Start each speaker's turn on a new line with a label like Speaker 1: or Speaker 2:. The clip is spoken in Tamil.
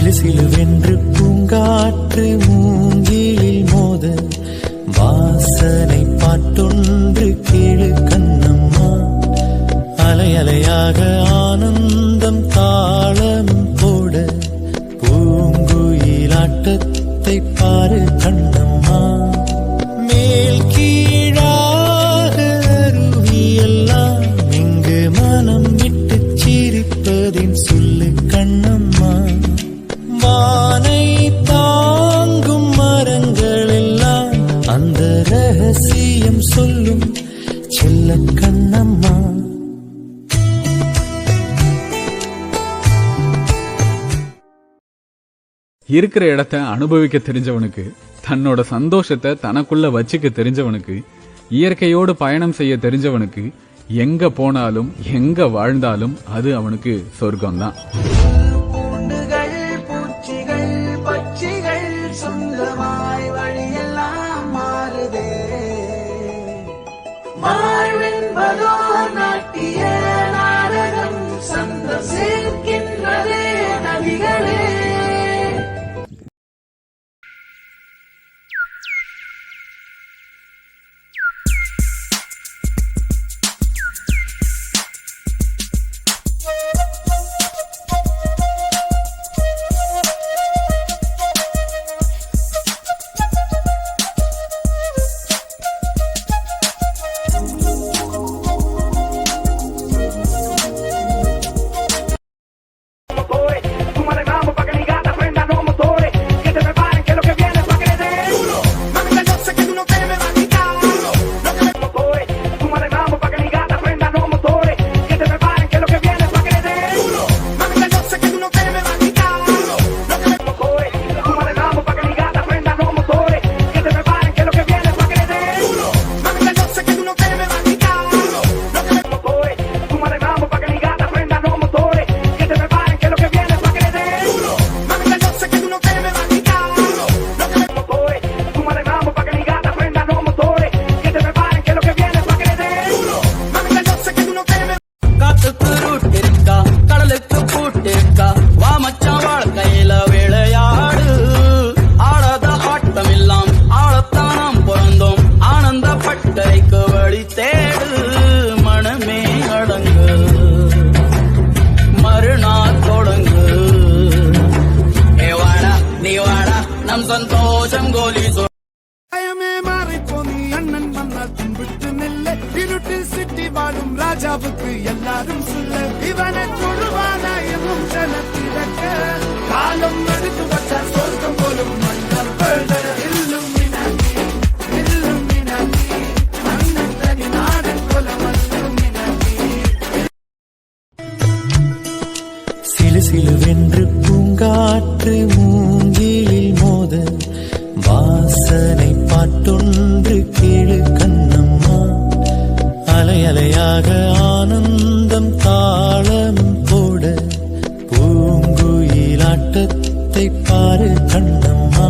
Speaker 1: சிலு சிலுவென்று பூங்காற்று மூங்கிலில் மோத வாசனை பாட்டொன்று கேளு கண்ணம்மா. அலை அலையாக ஆனந்தம் தாளம் போட பூங்குயிலாட்டத்தை பாரு கண்ணம்மா. மேல் கீழாக அருவியெல்லாம் இங்கு மனம் விட்டு சிரிப்பதின் சொல்லு கண்ணம்மா. வானை தாங்கும் மரங்கள் எல்லாம் அந்த ரகசியம் சொல்லும் செல்ல கண்ணம்மா.
Speaker 2: இருக்கிற இடத்த அனுபவிக்க தெரிஞ்சவனுக்கு, தன்னோட சந்தோஷத்தை தனக்குள்ள வச்சுக்க தெரிஞ்சவனுக்கு, இயற்கையோடு பயணம் செய்ய தெரிஞ்சவனுக்கு எங்க போனாலும் எங்க வாழ்ந்தாலும் அது அவனுக்கு சொர்க்கம்தான்.
Speaker 3: சந்தோஷம் கோலி பயமே மாறிப்போ நீ அண்ணன் மன்னால் கும்பிட்டு நெல்ல இருட்டில் சிட்டி வாழும் ராஜாவுக்கு எல்லாரும் சொல்ல இவனை கொழுவானா என்னும் ஜனத்திறக்க காலம் நடுக்கு வச்ச சொர்க்கம் போலும் மன்னர் இல்லும் மினாக்கி இல்லும் மினாக்கி அண்ணன் தனி நாடன் கொல மல்லும் மினாக்கி.
Speaker 1: சிலு சிலுவென்று பூங்காற்று மூங்கிலில் மோத வாசனை பாட்டொன்று கேளு கண்ணம்மா. அலை அலையாக ஆனந்தம் தாளம் போட பூங்குயிலாட்டத்தை பாரு கண்ணம்மா.